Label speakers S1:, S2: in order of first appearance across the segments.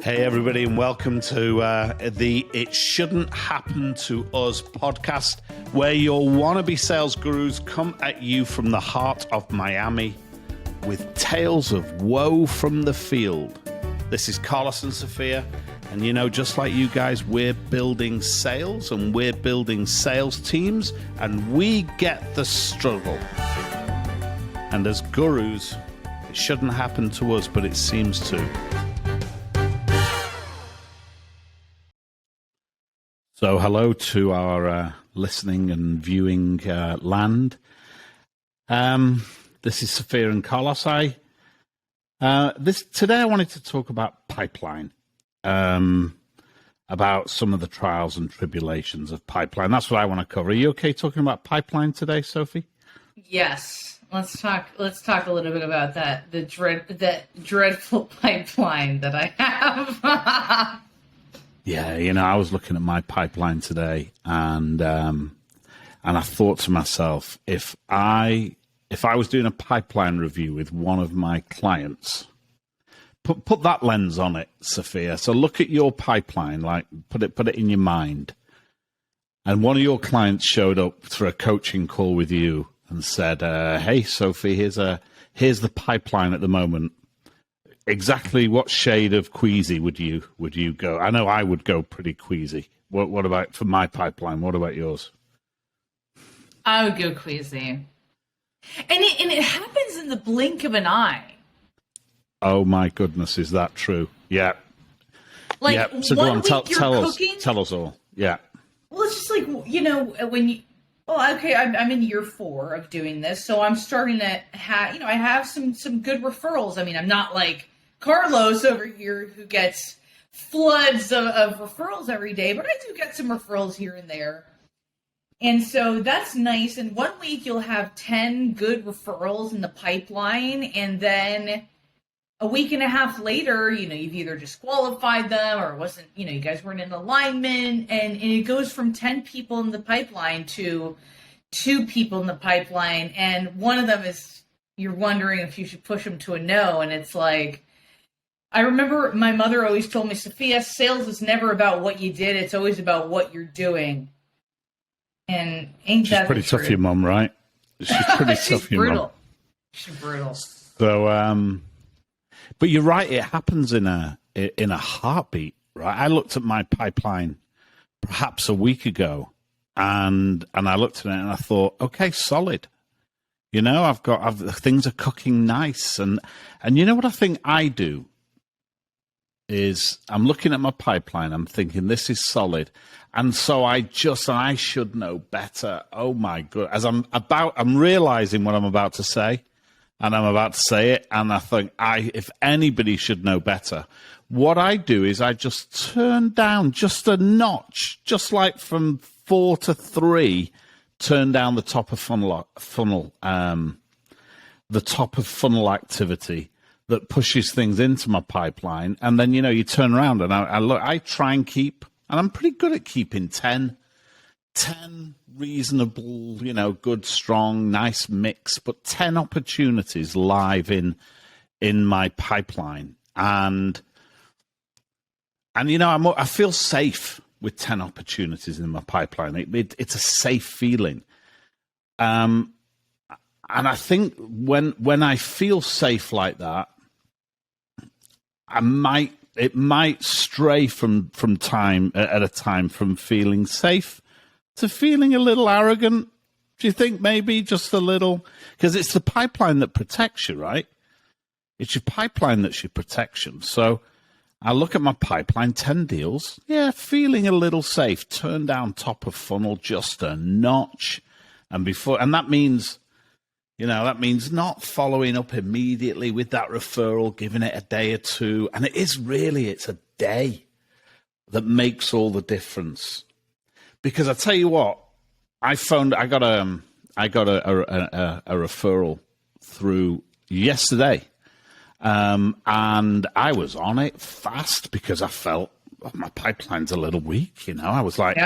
S1: Hey, everybody, and welcome to the It Shouldn't Happen to Us podcast, where your wannabe sales gurus come at you from the heart of Miami with tales of woe from the field. This is Carlos and Sophia, and just like you guys, we're building sales, and we're building sales teams, and we get the struggle. And as gurus, it shouldn't happen to us, but it seems to. So hello to our listening and viewing land. This is Sophia and Carlos. Today I wanted to talk about pipeline, about some of the trials and tribulations of pipeline. That's what I want to cover. Are you okay talking about pipeline today, Sophie?
S2: Yes. Let's talk a little bit about that. That dreadful pipeline that I have.
S1: Yeah, I was looking at my pipeline today, and I thought to myself, if I was doing a pipeline review with one of my clients, put that lens on it, Sophia. So look at your pipeline, like put it in your mind. And one of your clients showed up for a coaching call with you and said, "Hey, Sophie, here's the pipeline at the moment." Exactly what shade of queasy would you go? I know I would go pretty queasy. What about for my pipeline? What about yours?
S2: I would go queasy, and it happens in the blink of an eye.
S1: Oh my goodness, is that true? Yeah.
S2: Like
S1: yeah. So go on, tell us all. Yeah.
S2: Well, it's just like when you. Well, okay, I'm in year 4 of doing this, so I'm starting to have I have some good referrals. I mean, I'm not like Carlos over here who gets floods of referrals every day, but I do get some referrals here and there. And so that's nice. And one week you'll have 10 good referrals in the pipeline, and then a week and a half later, you've either disqualified them or wasn't, you guys weren't in alignment, and it goes from 10 people in the pipeline to 2 people in the pipeline, and one of them is you're wondering if you should push them to a no, and it's like, I remember my mother always told me, Sophia, sales is never about what you did, it's always about what you're doing. And ain't that
S1: pretty tough, your mom, right? She's pretty tough, your mom.
S2: She's brutal.
S1: So, but you're right, it happens in a heartbeat, right? I looked at my pipeline perhaps a week ago, and I looked at it and I thought, okay, solid. Things are cooking nice, and you know what I think I do is I'm looking at my pipeline, I'm thinking this is solid, and so I should know better. Oh my God! As I'm realizing what I'm about to say, and I'm about to say it, and I think if anybody should know better, what I do is I just turn down just a notch, just like from 4 to 3, turn down the top of funnel, the top of funnel activity that pushes things into my pipeline, and then you turn around and I try and keep, and I'm pretty good at keeping 10 reasonable, good, strong, nice mix, but 10 opportunities live in my pipeline, and I feel safe with 10 opportunities in my pipeline. It's a safe feeling. And I think when I feel safe like that, it might stray from time at a time from feeling safe to feeling a little arrogant. Do you think maybe just a little? Because it's the pipeline that protects you, right? It's your pipeline that's your protection. So I look at my pipeline, 10 deals. Yeah, feeling a little safe. Turn down top of funnel just a notch. And that means, not following up immediately with that referral, giving it a day or 2. And it's a day that makes all the difference. Because I tell you what, I got a referral through yesterday. And I was on it fast because I felt my pipeline's a little weak. I was like,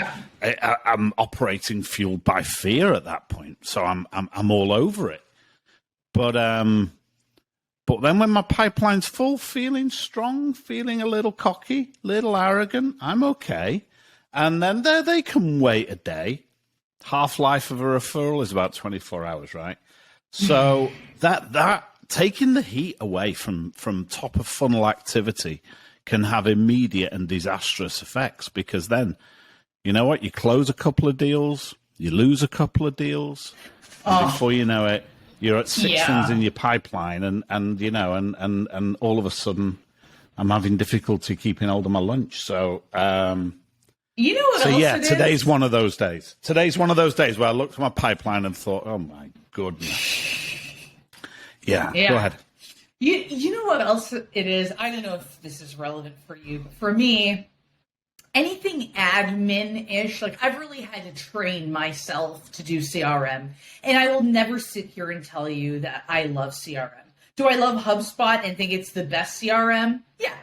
S1: I'm operating fueled by fear at that point. So I'm all over it. But But then when my pipeline's full, feeling strong, feeling a little cocky, little arrogant, I'm okay. And then there they can wait a day. Half-life of a referral is about 24 hours, right? So that taking the heat away from top of funnel activity can have immediate and disastrous effects, because then, you know what, you close a couple of deals, you lose a couple of deals, and before you know it, you're at six things in your pipeline, and you know, and all of a sudden, I'm having difficulty keeping hold of my lunch. So,
S2: you know what else it
S1: today's
S2: is?
S1: one of those days. Today's one of those days where I looked at my pipeline and thought, oh my goodness. Yeah, go ahead.
S2: You know what else it is? I don't know if this is relevant for you, but for me, anything admin-ish, like I've really had to train myself to do CRM, and I will never sit here and tell you that I love CRM. Do I love HubSpot and think it's the best CRM? Yeah.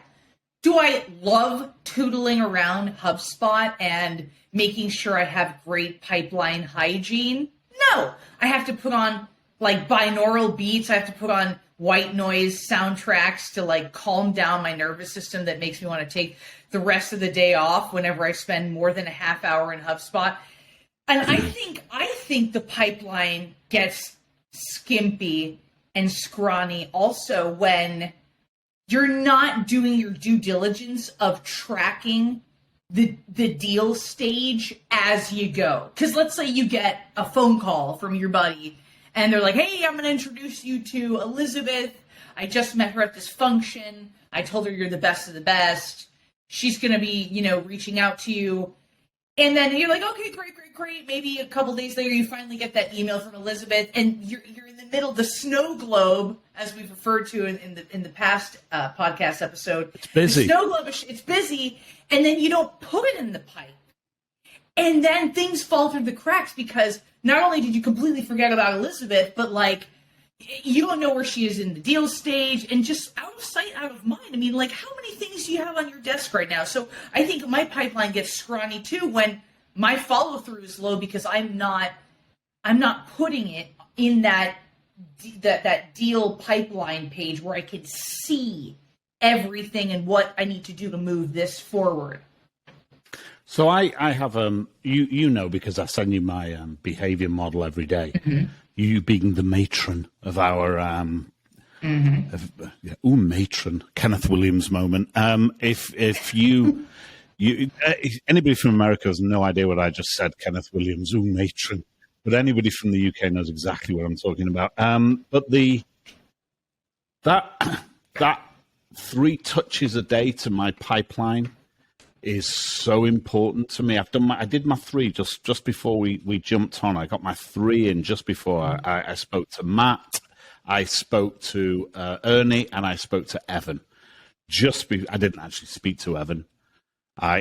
S2: Do I love tootling around HubSpot and making sure I have great pipeline hygiene? No. I have to put on like binaural beats. I have to put on white noise soundtracks to like calm down my nervous system that makes me want to take the rest of the day off whenever I spend more than a half hour in HubSpot. And I think the pipeline gets skimpy and scrawny also when you're not doing your due diligence of tracking the deal stage as you go. Because let's say you get a phone call from your buddy and they're like, hey, I'm going to introduce you to Elizabeth. I just met her at this function. I told her you're the best of the best. She's going to be, reaching out to you. And then you're like, okay, great. Maybe a couple days later, you finally get that email from Elizabeth, and you're in the middle of the snow globe, as we've referred to in the past podcast episode.
S1: It's busy.
S2: The snow globe, it's busy, and then you don't put it in the pipe. And then things fall through the cracks because not only did you completely forget about Elizabeth, but like you don't know where she is in the deal stage, and just out of sight, out of mind. I mean, like, how many things do you have on your desk right now? So I think my pipeline gets scrawny too when my follow through is low because I'm not putting it in that deal pipeline page where I can see everything and what I need to do to move this forward.
S1: So I have because I send you my behavior model every day. Mm-hmm. You being the matron of our matron, Kenneth Williams moment. If you anybody from America has no idea what I just said, Kenneth Williams, matron, but anybody from the UK knows exactly what I'm talking about. But that 3 touches a day to my pipeline is so important to me. I did my 3 just before we jumped on. I got my 3 in just before I spoke to Matt, I spoke to Ernie, and I spoke to Evan. I didn't actually speak to Evan.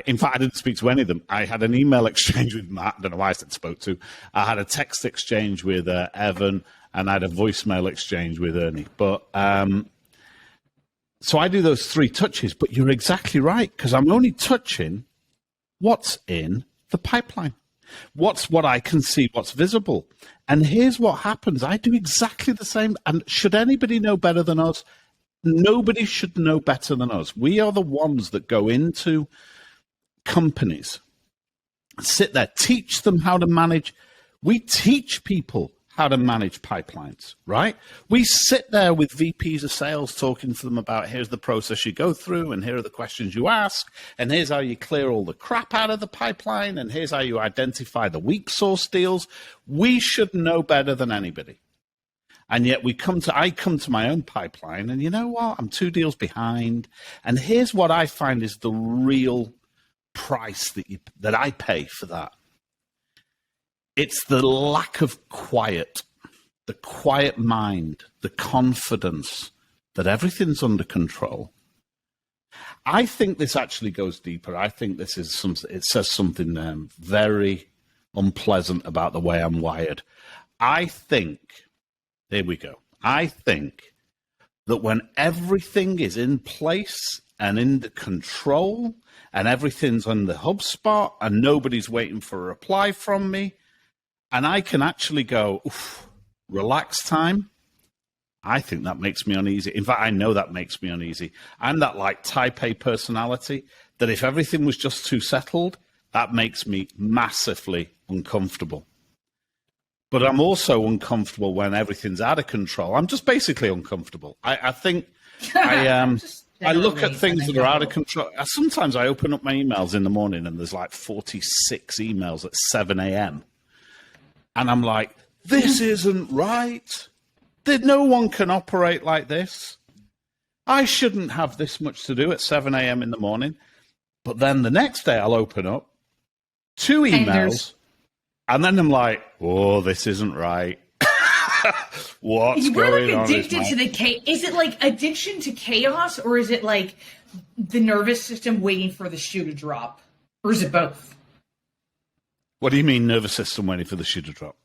S1: In fact, I didn't speak to any of them. I had an email exchange with Matt. I don't know why I said spoke to. I had a text exchange with Evan, and I had a voicemail exchange with Ernie. But so I do those 3 touches, but you're exactly right, because I'm only touching what's in the pipeline. What's what I can see, what's visible. And here's what happens. I do exactly the same. And should anybody know better than us? Nobody should know better than us. We are the ones that go into companies, sit there, teach them how to manage. We teach people how to manage pipelines, right? We sit there with VPs of sales talking to them about here's the process you go through, and here are the questions you ask, and here's how you clear all the crap out of the pipeline, and here's how you identify the weak source deals. We should know better than anybody. And yet I come to my own pipeline, and you know what? I'm 2 deals behind. And here's what I find is the real price that I pay for that. It's the lack of quiet, the quiet mind, the confidence that everything's under control. I think this actually goes deeper. I think this is it says something very unpleasant about the way I'm wired. Here we go. I think that when everything is in place and in the control and everything's on the HubSpot and nobody's waiting for a reply from me, and I can actually go, relax time, I think that makes me uneasy. In fact, I know that makes me uneasy. I'm that like type A personality that if everything was just too settled, that makes me massively uncomfortable. But I'm also uncomfortable when everything's out of control. I'm just basically uncomfortable. I think I look at things that are out of control. Sometimes I open up my emails in the morning and there's like 46 emails at 7 a.m. And I'm like, this isn't right. No one can operate like this. I shouldn't have this much to do at 7 a.m. in the morning. But then the next day I'll open up 2 emails and then I'm like, oh, this isn't right. What's going on?
S2: Addicted to the chaos. Is it like addiction to chaos, or is it like the nervous system waiting for the shoe to drop, or is it both?
S1: What do you mean, nervous system waiting for the shoe to drop?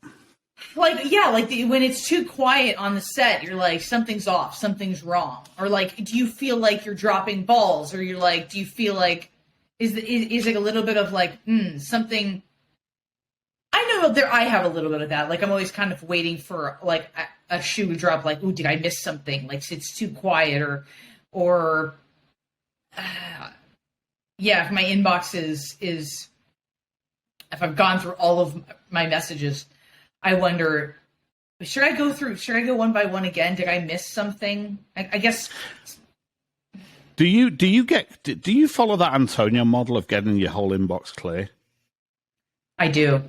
S2: Like, when it's too quiet on the set, you're like, something's off, something's wrong, or like, do you feel like you're dropping balls, or you're like, do you feel like is it a little bit of like something? I know I have a little bit of that. Like, I'm always kind of waiting for like a shoe to drop. Like, ooh, did I miss something? Like, it's too quiet, or if my inbox is if I've gone through all of my messages, I wonder, should I go one by one again? Did I miss something? I guess.
S1: Do you follow that Antonio model of getting your whole inbox clear?
S2: I do.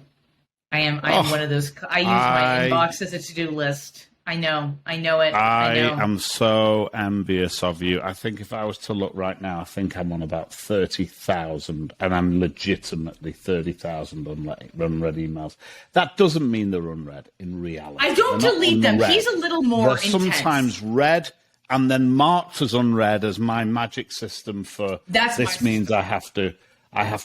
S2: I am one of those. I use my inbox as a to-do list. I know it. I
S1: am so envious of you. I think if I was to look right now, I think I'm on about 30,000, and I'm legitimately 30,000 unread emails. That doesn't mean they're unread in reality.
S2: I don't delete them. He's a little more
S1: intense. Sometimes read and then marked as unread as my magic system for this means I have to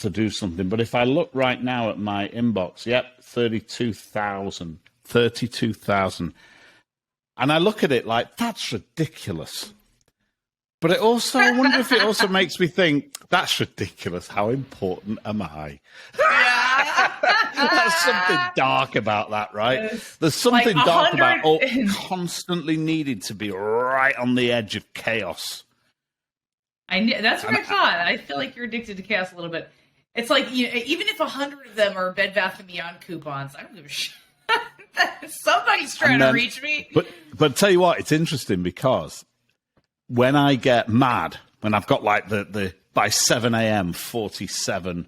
S1: do something. But if I look right now at my inbox, 32,000. And I look at it like, that's ridiculous. But I wonder if it also makes me think, that's ridiculous. How important am I? There's something dark about that, right? There's something like dark about constantly needing to be right on the edge of chaos.
S2: That's what I thought. I feel like you're addicted to chaos a little bit. It's like, even if 100 of them are Bed Bath & Beyond coupons, I don't give a shit. Somebody's trying to reach me.
S1: But tell you what, it's interesting because when I get mad, when I've got like the by 7 a.m. 47,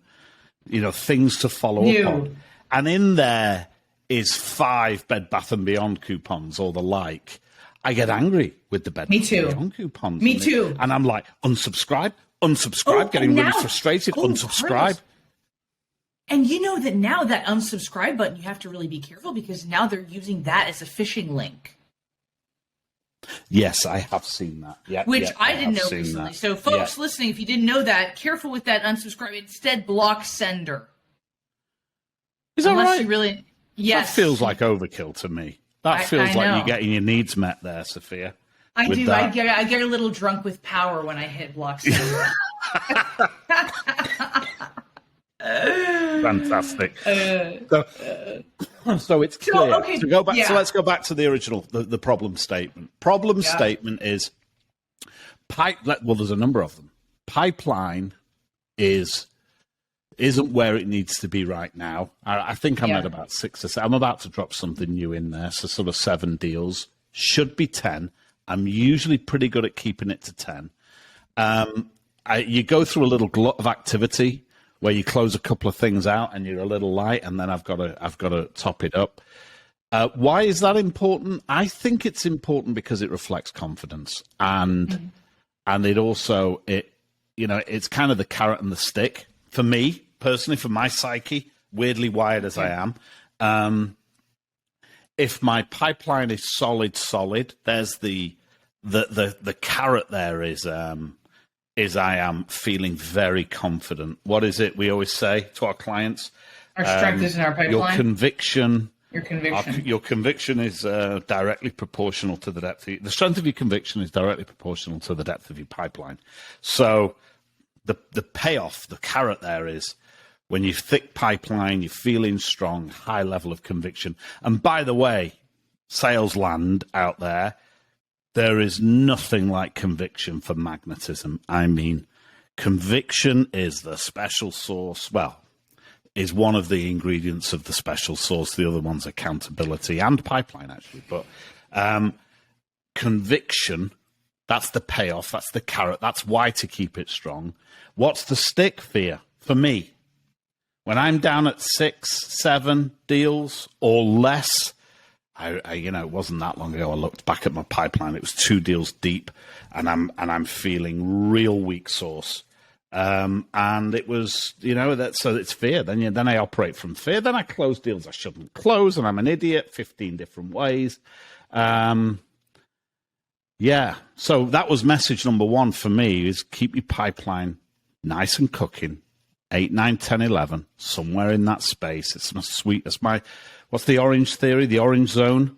S1: things to follow up on, and in there is 5 Bed Bath & Beyond coupons or the like, I get angry with the Bed Bath & Beyond coupons.
S2: Me too.
S1: And I'm like, unsubscribe, getting really frustrated, unsubscribe.
S2: Chris. And you know that now that unsubscribe button, you have to really be careful because now they're using that as a phishing link.
S1: Yes, I have seen that.
S2: Which I didn't know recently. That. So folks listening, if you didn't know that, careful with that unsubscribe. Instead, block sender.
S1: Is that right?
S2: You really, yes.
S1: That feels like overkill to me. That feels like you're getting your needs met there, Sophia.
S2: I do. That. I get a little drunk with power when I hit block sender.
S1: Fantastic. So it's clear. Okay. So let's go back to the original, the problem statement. Problem statement is there's a number of them. Pipeline isn't where it needs to be right now. I think I'm at about 6 or 7. I'm about to drop something new in there, so sort of 7 deals. Should be 10. I'm usually pretty good at keeping it to 10. You go through a little glut of activity where you close a couple of things out and you're a little light, and then I've got to top it up. Why is that important? I think it's important because it reflects confidence, and it also it's kind of the carrot and the stick for me personally, for my psyche, weirdly wired as I am. If my pipeline is solid, there's the carrot there is I am feeling very confident. What is it we always say to our clients?
S2: Our strength is in our pipeline.
S1: Your conviction.
S2: Your conviction
S1: is directly proportional to the depth. The strength of your conviction is directly proportional to the depth of your pipeline. So the payoff, the carrot there is when you thick pipeline, you're feeling strong, high level of conviction. And by the way, sales land out there, There is nothing like conviction for magnetism. I mean, conviction is the special sauce. Well, is one of the ingredients of the special sauce. The other one's accountability and pipeline, actually. But conviction, that's the payoff, that's the carrot, that's why to keep it strong. What's the stick? Fear. For me, when I'm down at 6, 7 deals or less, it wasn't that long ago. I looked back at my pipeline. It was 2 deals deep, and I'm feeling real weak sauce. And it was, so it's fear. Then I operate from fear. Then I close deals I shouldn't close, and I'm an idiot 15 different ways. So that was message number 1 for me, is keep your pipeline nice and cooking. 8, 9, 10, 11, somewhere in that space. It's my sweet. What's the orange theory? The orange zone.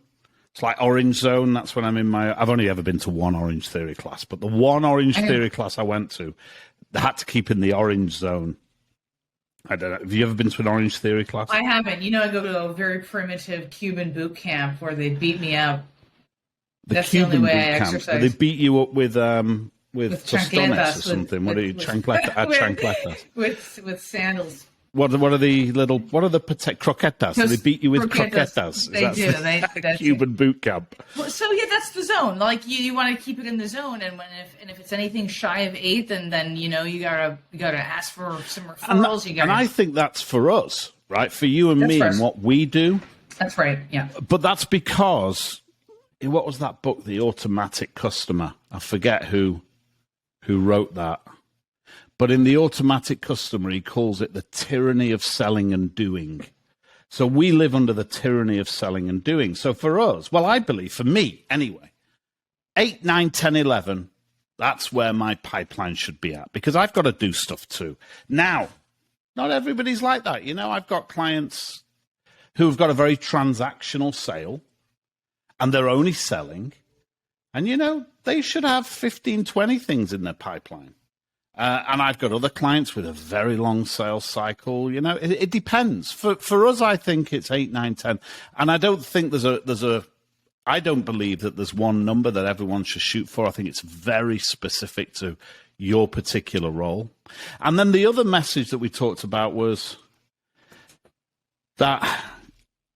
S1: It's like orange zone. That's when I've only ever been to one orange theory class, but the one orange theory class I went to, I had to keep in the orange zone. I don't know. Have you ever been to an orange theory class?
S2: I haven't. I go to a very primitive Cuban boot camp where they beat me up. That's the only way I exercise.
S1: They beat you up with tostones or something. What are you, chancletas?
S2: With sandals.
S1: What are the croquetas? So they beat you with croquetas.
S2: They do. That's
S1: Cuban boot camp.
S2: Well, so yeah, that's the zone. Like you want to keep it in the zone, and if it's anything shy of 8, then you gotta ask for some referrals. And
S1: I think that's for us, right? For you and me and what we do.
S2: That's right. Yeah.
S1: But that's because what was that book, The Automatic Customer? I forget who wrote that. But in The Automatic Customer, he calls it the tyranny of selling and doing. So we live under the tyranny of selling and doing. So for us, well, I believe, for me anyway, 8, 9, 10, 11, that's where my pipeline should be at, because I've got to do stuff too. Now, not everybody's like that. I've got clients who've got a very transactional sale and they're only selling. And, they should have 15, 20 things in their pipeline. And I've got other clients with a very long sales cycle. It depends. For us, I think it's 8, 9, 10. And I don't think I don't believe that there's one number that everyone should shoot for. I think it's very specific to your particular role. And then the other message that we talked about was that,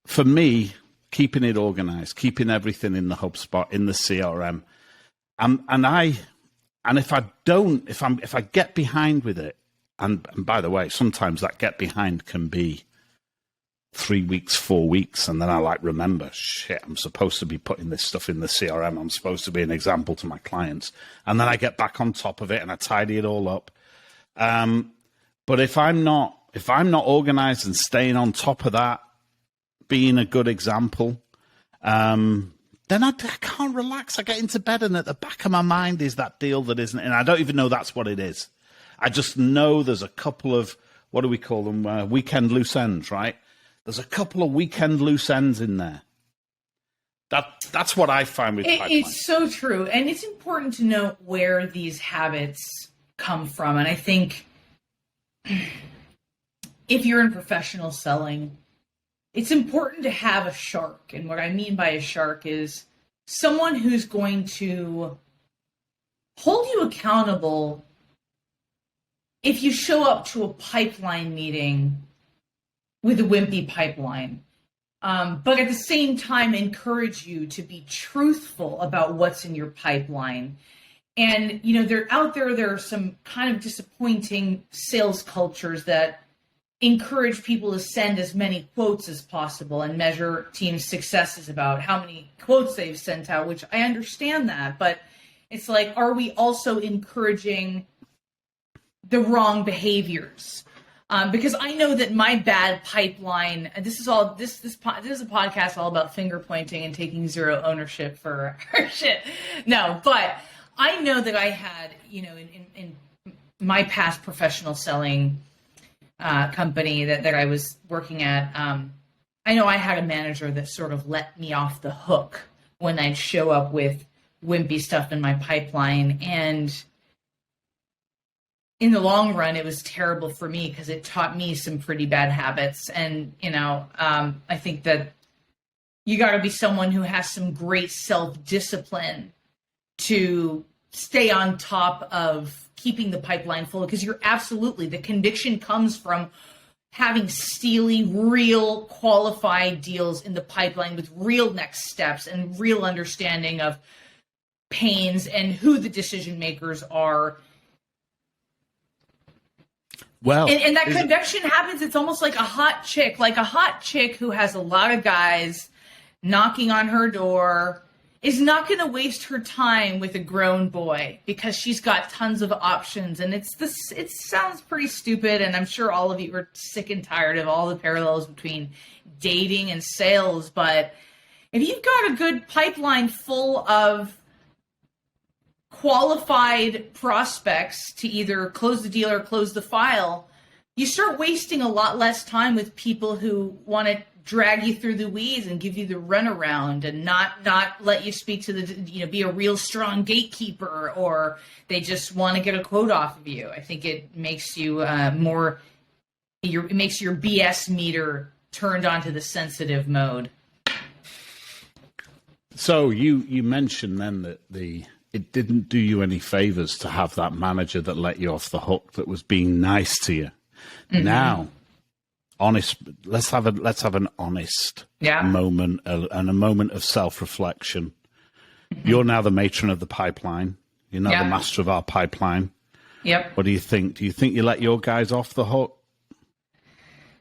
S1: for me, keeping it organized, keeping everything in the HubSpot, in the CRM. And if I get behind with it, and by the way, sometimes that get behind can be 3 weeks, 4 weeks, and then I remember, shit, I'm supposed to be putting this stuff in the CRM. I'm supposed to be an example to my clients. And then I get back on top of it and I tidy it all up. But if I'm not organized and staying on top of that, being a good example, then I can't relax. I get into bed and at the back of my mind is that deal that isn't, and I don't even know that's what it is. I just know there's a couple of, what do we call them, weekend loose ends, right? There's a couple of weekend loose ends in there. That's what I find with pipeline.
S2: It's so true. And it's important to know where these habits come from. And I think if you're in professional selling, it's important to have a shark. And what I mean by a shark is someone who's going to hold you accountable if you show up to a pipeline meeting with a wimpy pipeline. But at the same time, encourage you to be truthful about what's in your pipeline. And, they're out there. There are some kind of disappointing sales cultures that encourage people to send as many quotes as possible and measure team successes about how many quotes they've sent out, which I understand that. But it's like, are we also encouraging the wrong behaviors? Because I know that my bad pipeline, and this is a podcast all about finger pointing and taking zero ownership for our shit. No, but I know that I had, in my past professional selling company that I was working at, I know I had a manager that sort of let me off the hook when I'd show up with wimpy stuff in my pipeline. And in the long run, it was terrible for me because it taught me some pretty bad habits. And, I think that you got to be someone who has some great self-discipline to stay on top of keeping the pipeline full, because you're absolutely, the conviction comes from having steely, real qualified deals in the pipeline with real next steps and real understanding of pains and who the decision makers are.
S1: Well,
S2: and that convection happens. It's almost like a hot chick who has a lot of guys knocking on her door is not going to waste her time with a grown boy because she's got tons of options. And it sounds pretty stupid, and I'm sure all of you are sick and tired of all the parallels between dating and sales. But if you've got a good pipeline full of qualified prospects to either close the deal or close the file, you start wasting a lot less time with people who want to drag you through the weeds and give you the runaround and not let you speak to be a real strong gatekeeper, or they just want to get a quote off of you. I think it makes you it makes your BS meter turned onto the sensitive mode. So
S1: you mentioned then that it didn't do you any favors to have that manager that let you off the hook, that was being nice to you. Mm-hmm. Now, let's have an honest moment and a moment of self-reflection. Mm-hmm. You're now the matron of the pipeline. You're now the master of our pipeline.
S2: Yep.
S1: What do you think? Do you think you let your guys off the hook?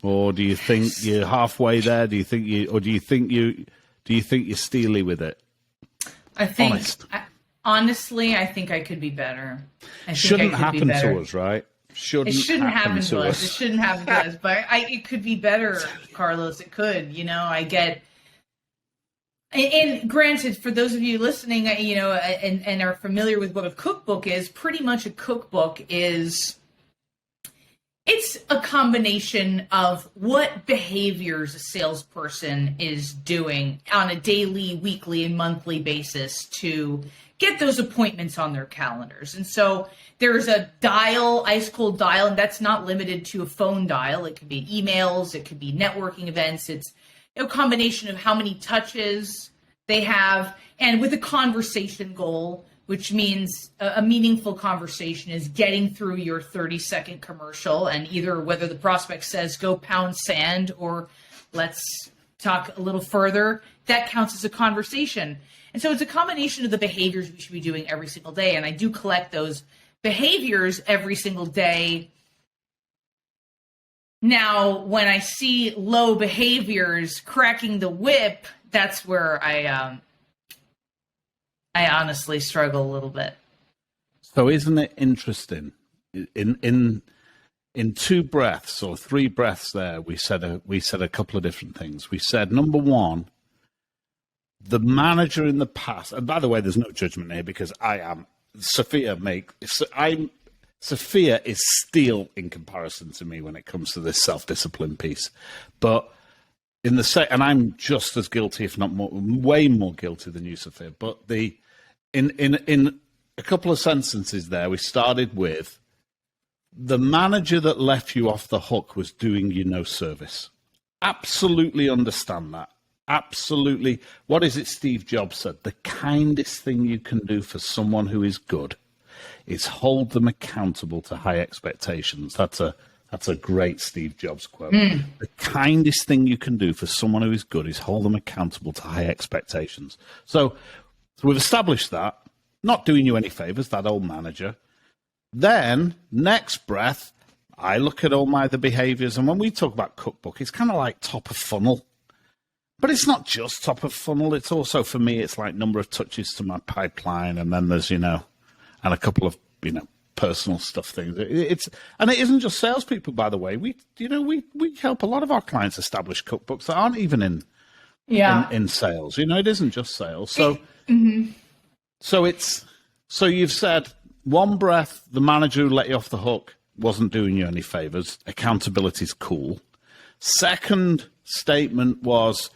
S1: Or do you think you're halfway there? Do you think you're steely with it?
S2: I think honestly, I think I could be better.
S1: Shouldn't happen to us, right?
S2: It shouldn't happen to us. It shouldn't happen to us, but it could be better, Carlos. It could. I get. And granted, for those of you listening, and are familiar with what a cookbook is, pretty much a cookbook is. It's a combination of what behaviors a salesperson is doing on a daily, weekly, and monthly basis to get those appointments on their calendars. And so there's a dial, ice cold dial, and that's not limited to a phone dial. It could be emails, it could be networking events. It's a combination of how many touches they have, and with a conversation goal, which means a meaningful conversation is getting through your 30-second commercial, and either whether the prospect says go pound sand or let's talk a little further, that counts as a conversation. And so it's a combination of the behaviors we should be doing every single day. And I do collect those behaviors every single day. Now, when I see low behaviors cracking the whip, that's where I honestly struggle a little bit.
S1: So isn't it interesting? In 2 breaths or 3 breaths there, we said a couple of different things. We said, number one, the manager in the past, and by the way, there's no judgment here because I am. Sophia is steel in comparison to me when it comes to this self-discipline piece. But and I'm just as guilty, if not more, way more guilty than you, Sophia. But in a couple of sentences there, we started with the manager that left you off the hook was doing you no service. Absolutely understand that. Absolutely. What is it Steve Jobs said? The kindest thing you can do for someone who is good is hold them accountable to high expectations. That's a great Steve Jobs quote. The kindest thing you can do for someone who is good is hold them accountable to high expectations. So we've established that. Not doing you any favors, that old manager. Then, next breath, I look at all the behaviors, and when we talk about cookbook, it's kind of like top of funnel. But it's not just top of funnel. It's also, for me, it's like number of touches to my pipeline, and then there's, and a couple of, personal stuff things. And it isn't just salespeople, by the way. We help a lot of our clients establish cookbooks that aren't even in sales. It isn't just sales. So, so you've said 1 breath, the manager who let you off the hook wasn't doing you any favors. Accountability's cool. Second statement was,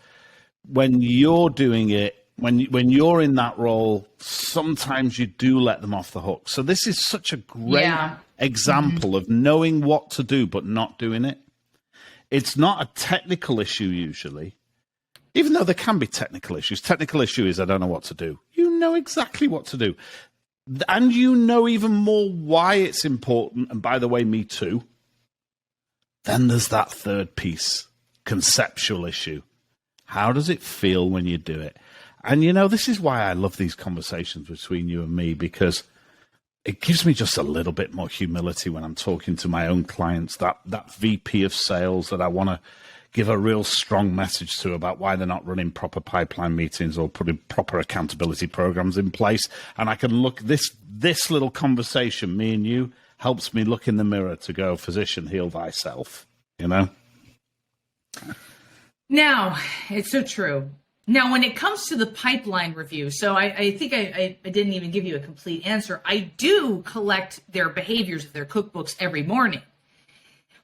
S1: when you're doing it, when you're in that role, sometimes you do let them off the hook. So this is such a great example of knowing what to do but not doing it. It's not a technical issue usually, even though there can be technical issues. Technical issue is I don't know what to do. You know exactly what to do. And you know even more why it's important. And by the way, me too. Then there's that third piece, conceptual issue. How does it feel when you do it? And, this is why I love these conversations between you and me, because it gives me just a little bit more humility when I'm talking to my own clients, that VP of sales that I want to give a real strong message to about why they're not running proper pipeline meetings or putting proper accountability programs in place. And I can look, this little conversation, me and you, helps me look in the mirror to go, physician, heal thyself,
S2: Now, it's so true. Now, when it comes to the pipeline review, so I think I didn't even give you a complete answer. I do collect their behaviors of their cookbooks every morning.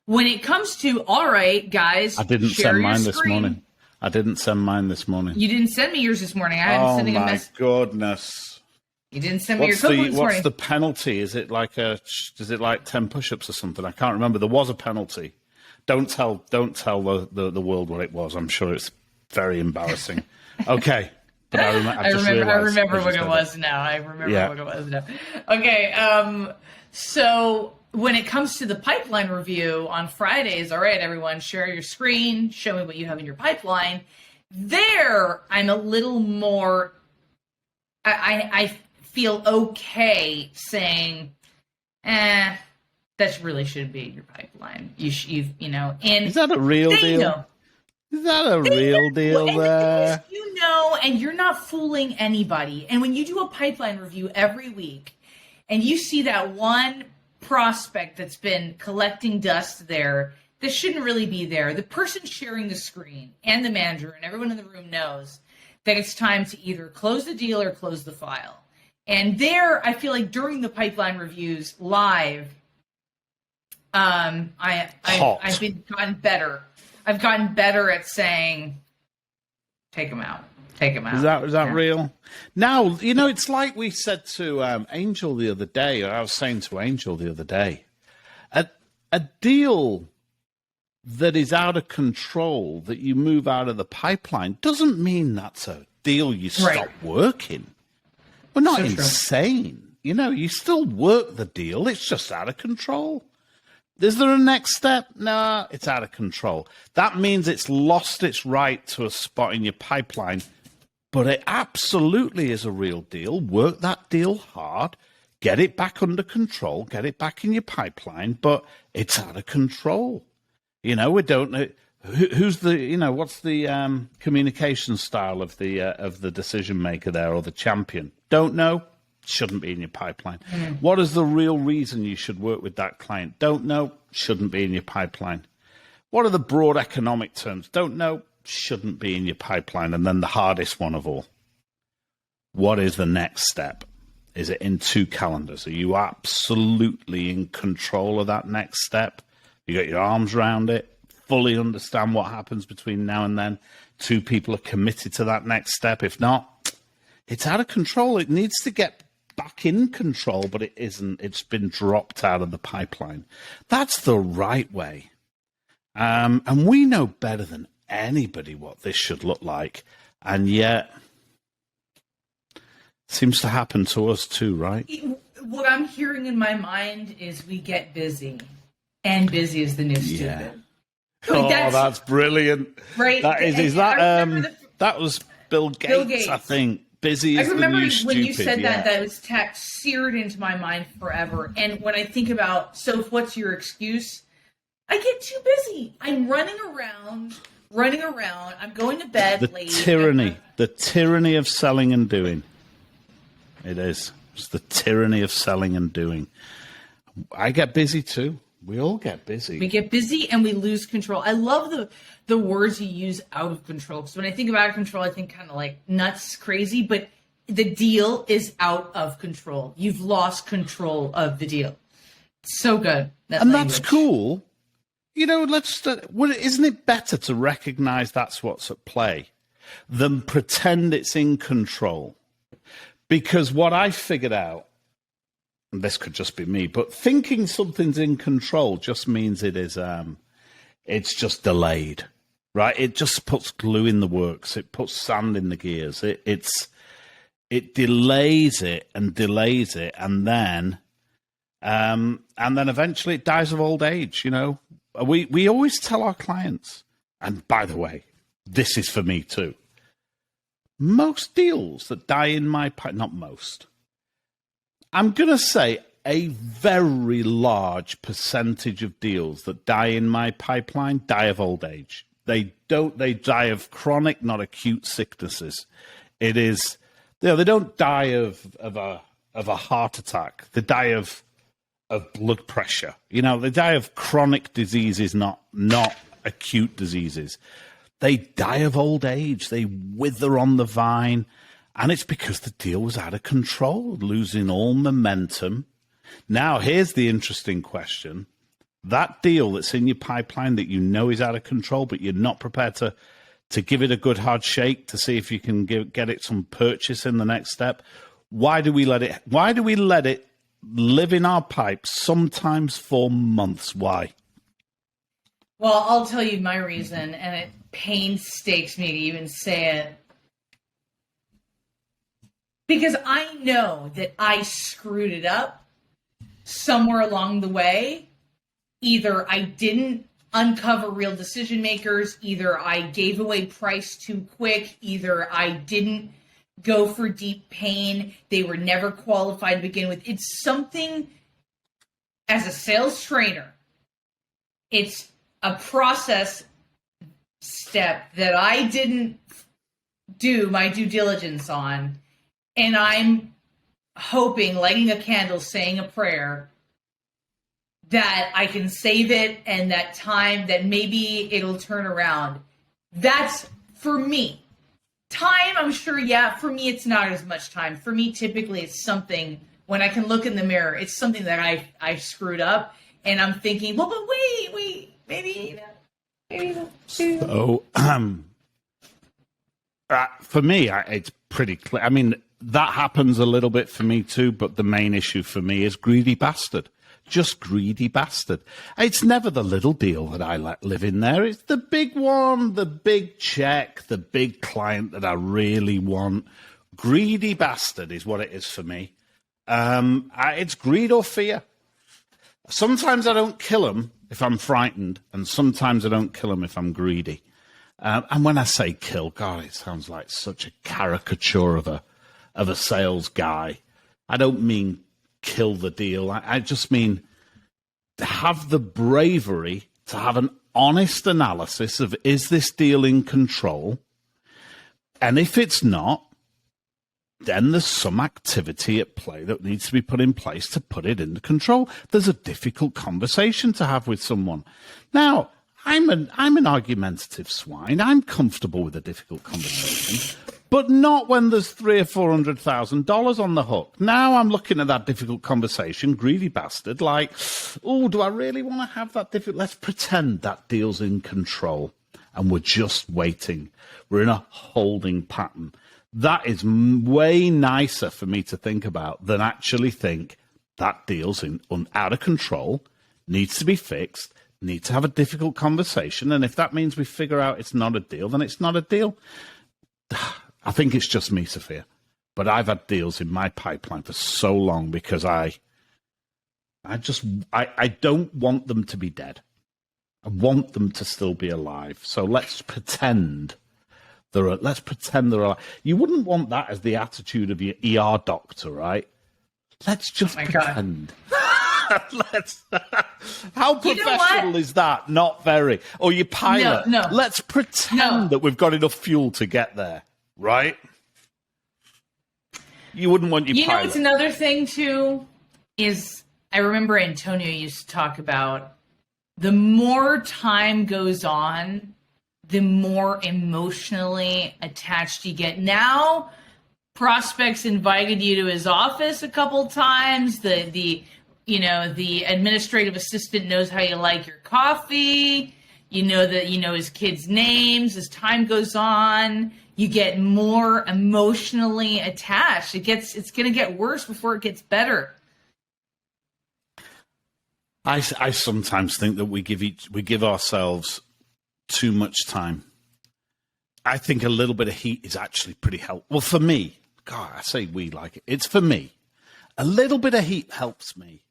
S2: When it comes to, all right, guys,
S1: I didn't send mine this morning. I didn't send mine this morning.
S2: You didn't send me yours this morning. I'm sending a message.
S1: Oh, my goodness.
S2: You didn't send me your cookbook this morning.
S1: What's the penalty? Is it like 10 push-ups or something? I can't remember. There was a penalty. Don't tell the world what it was. I'm sure it's very embarrassing. Okay. But I
S2: remember what it was now. I remember what it was now. Okay. So when it comes to the pipeline review on Fridays, all right, everyone, share your screen, show me what you have in your pipeline. There, I'm a little more, I feel okay saying, that really should be in your pipeline. And
S1: is that a real deal?
S2: Know.
S1: Is that a real deal there?
S2: And you're not fooling anybody. And when you do a pipeline review every week and you see that one prospect that's been collecting dust there that shouldn't really be there, the person sharing the screen and the manager and everyone in the room knows that it's time to either close the deal or close the file. And there, I feel like during the pipeline reviews live, I've gotten better. I've gotten better at saying, take them out. Take them out.
S1: Is that real? Now, it's like we said to Angel the other day, or I was saying to Angel the other day, a deal that is out of control, that you move out of the pipeline, doesn't mean that's a deal you stop working. We're not insane. You still work the deal. It's just out of control. Is there a next step? No, it's out of control. That means it's lost its right to a spot in your pipeline, but it absolutely is a real deal. Work that deal hard, get it back under control, get it back in your pipeline, but it's out of control. We don't know who's the, what's the communication style of the decision maker there, or the champion. Don't know. Shouldn't be in your pipeline. What is the real reason you should work with that client? Don't know. Shouldn't be in your pipeline. What are the broad economic terms? Don't know. Shouldn't be in your pipeline. And then the hardest one of all. What is the next step? Is it in 2 calendars? Are you absolutely in control of that next step? You got your arms around it, fully understand what happens between now and then. 2 people are committed to that next step. If not, it's out of control. It needs to get back in control, but it isn't. It's been dropped out of the pipeline. That's the right way. And we know better than anybody what this should look like. And yet, it seems to happen to us too, right?
S2: What I'm hearing in my mind is we get busy. And busy is the new stupid.
S1: That's brilliant.
S2: Right.
S1: That was Bill Gates, I think. Busy is the new stupid.
S2: I remember when you said that was seared into my mind forever. And when I think about, so what's your excuse? I get too busy. I'm running around. I'm going to bed late.
S1: The tyranny of selling and doing. It is. It's the tyranny of selling and doing. I get busy too. We all get busy.
S2: We get busy and we lose control. I love the words you use, out of control. Because when I think of out of control, I think kind of like nuts, crazy. But the deal is out of control. You've lost control of the deal. It's so good.
S1: That's cool. Isn't it better to recognize that's what's at play than pretend it's in control? Because what I figured out, and this could just be me, but thinking something's in control just means it is, it's just delayed, right? It just puts glue in the works. It puts sand in the gears. It it delays it, and then eventually it dies of old age. You know, we always tell our clients, and by the way, this is for me too. Most deals that die in my pipeline, not most, I'm going to say a very large percentage of deals that die in my pipeline die of old age. They die of chronic, not acute sicknesses. It is, they don't die of a heart attack. They die of blood pressure. You know, they die of chronic diseases, not acute diseases. They die of old age. They wither on the vine. And it's because the deal was out of control, losing all momentum. Now, here's the interesting question. That deal that's in your pipeline that you know is out of control, but you're not prepared to give it a good hard shake to see if you can get it some purchase in the next step. Why do we let it live in our pipes, sometimes for months? Why?
S2: Well, I'll tell you my reason, and it painstakes me to even say it. Because I know that I screwed it up somewhere along the way. Either I didn't uncover real decision makers, either I gave away price too quick, either I didn't go for deep pain, they were never qualified to begin with. It's something, as a sales trainer, it's a process step that I didn't do my due diligence on, and I'm hoping, lighting a candle, saying a prayer, that I can save it and that time, that maybe it'll turn around. That's for me. Time, I'm sure, yeah, for me it's not as much time. For me, typically it's something, when I can look in the mirror, it's something that I screwed up, and I'm thinking, well, but wait, maybe.
S1: So, for me, it's pretty clear. I mean, that happens a little bit for me too, but the main issue for me is greedy bastard. Just greedy bastard. It's never the little deal that I let live in there. It's the big one, the big check, the big client that I really want. Greedy bastard is what it is for me. It's greed or fear. Sometimes I don't kill them if I'm frightened, and sometimes I don't kill them if I'm greedy. And when I say kill, God, it sounds like such a caricature of a sales guy. I don't mean kill the deal. I just mean to have the bravery to have an honest analysis of, is this deal in control? And if it's not, then there's some activity at play that needs to be put in place to put it into control. There's a difficult conversation to have with someone. Now, I'm an argumentative swine. I'm comfortable with a difficult conversation, but not when there's $300,000 or $400,000 on the hook. Now I'm looking at that difficult conversation, greedy bastard, like, oh, do I really want to have that difficult? Let's pretend that deal's in control and we're just waiting. We're in a holding pattern. That is way nicer for me to think about than actually think that deal's out of control, needs to be fixed, need to have a difficult conversation, and if that means we figure out it's not a deal, then it's not a deal. I think it's just me, Sophia, but I've had deals in my pipeline for so long because I don't want them to be dead. I want them to still be alive. So let's pretend they're alive. You wouldn't want that as the attitude of your ER doctor, right? Let's just pretend. How professional is that? Not very. Or your pilot.
S2: No.
S1: Let's pretend that we've got enough fuel to get there, right? You wouldn't want your pilot.
S2: You know what's another thing too is, I remember Antonio used to talk about, the more time goes on, the more emotionally attached you get. Now, prospects invited you to his office a couple times. The administrative assistant knows how you like your coffee. You know that you know his kids' names. As time goes on, you get more emotionally attached. It's going to get worse before it gets better.
S1: I sometimes think that we give ourselves too much time. I think a little bit of heat is actually pretty helpful. Well, for me, God, I say we like it. It's for me. A little bit of heat helps me.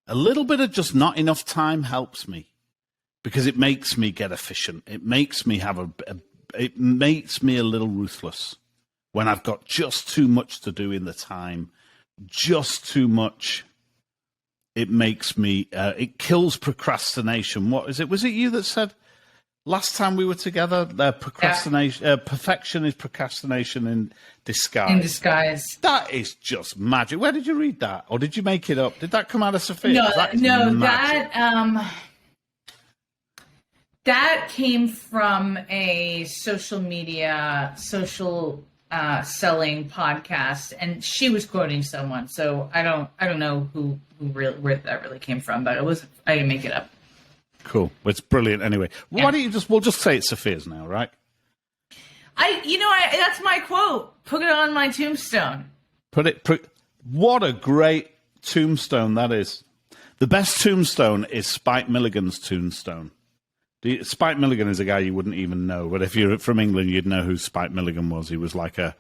S1: A little bit of just not enough time helps me because it makes me get efficient. It makes me it makes me a little ruthless when I've got just too much to do in the time, just too much. It makes me, it kills procrastination. What is it? Was it you that said last time we were together, perfection is procrastination in disguise.
S2: In disguise.
S1: That is just magic. Where did you read that? Or did you make it up? Did that come out of Sophia?
S2: That came from a social selling podcast, and she was quoting someone. So I don't know where that really came from, but I didn't make it up.
S1: Cool. It's brilliant anyway. Yeah. Why don't we'll just say it's Sophia's now, right?
S2: That's my quote. Put it on my tombstone.
S1: What a great tombstone that is. The best tombstone is Spike Milligan's tombstone. Spike Milligan is a guy you wouldn't even know, but if you're from England, you'd know who Spike Milligan was. He was part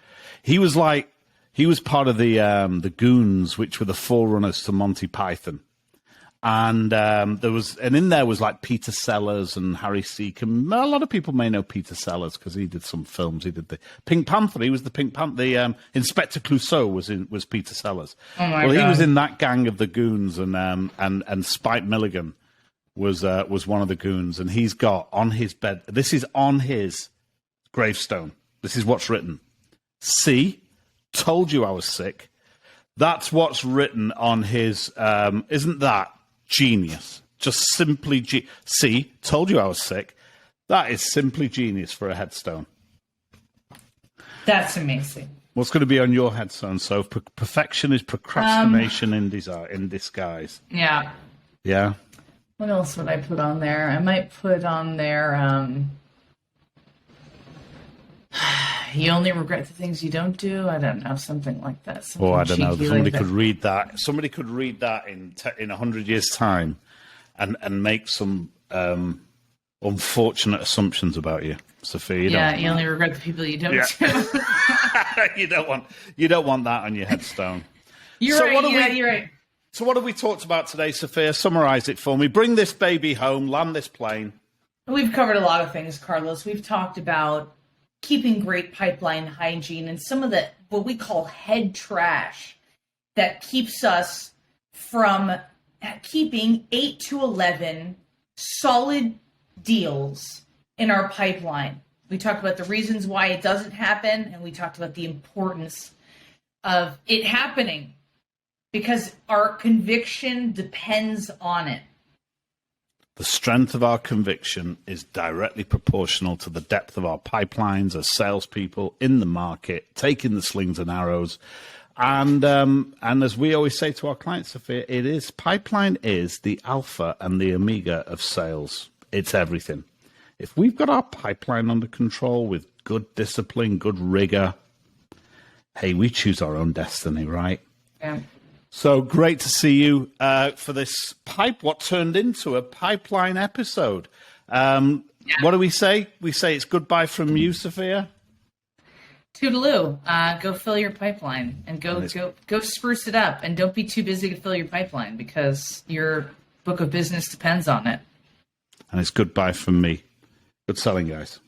S1: of the Goons, which were the forerunners to Monty Python. And in there was like Peter Sellers and Harry Seacombe. A lot of people may know Peter Sellers because he did some films. He did the Pink Panther. He was the Pink Panther. The Inspector Clouseau was Peter Sellers.
S2: Oh my God.
S1: He was in that gang of the Goons, and Spike Milligan was one of the Goons, and he's got on his bed. This is on his gravestone. This is what's written. See, told you I was sick. That's what's written on his. Isn't that genius? Just simply see, told you I was sick. That is simply genius for a headstone.
S2: That's amazing.
S1: What's going to be on your headstone? So perfection is procrastination in disguise.
S2: Yeah.
S1: Yeah.
S2: What else would I put on there? I might put on there. You only regret the things you don't do. I don't know, something like that.
S1: I don't know. Somebody could read that. Somebody could read that in 100 years' time, and make some unfortunate assumptions about you, Sophia.
S2: You only regret the people you don't do.
S1: you don't want that on your headstone.
S2: You're right.
S1: So what have we talked about today, Sophia? Summarize it for me. Bring this baby home. Land this plane.
S2: We've covered a lot of things, Carlos. We've talked about keeping great pipeline hygiene and some of the what we call head trash that keeps us from keeping 8 to 11 solid deals in our pipeline. We talked about the reasons why it doesn't happen, and we talked about the importance of it happening because our conviction depends on it.
S1: The strength of our conviction is directly proportional to the depth of our pipelines as salespeople in the market, taking the slings and arrows. And as we always say to our clients, Sophia, pipeline is the alpha and the omega of sales. It's everything. If we've got our pipeline under control with good discipline, good rigor, hey, we choose our own destiny, right?
S2: Yeah.
S1: So great to see you for this what turned into a pipeline episode. What do we say? We say it's goodbye from you, Sophia.
S2: Toodaloo. Go fill your pipeline and go spruce it up, and don't be too busy to fill your pipeline because your book of business depends on it.
S1: And it's goodbye from me. Good selling, guys.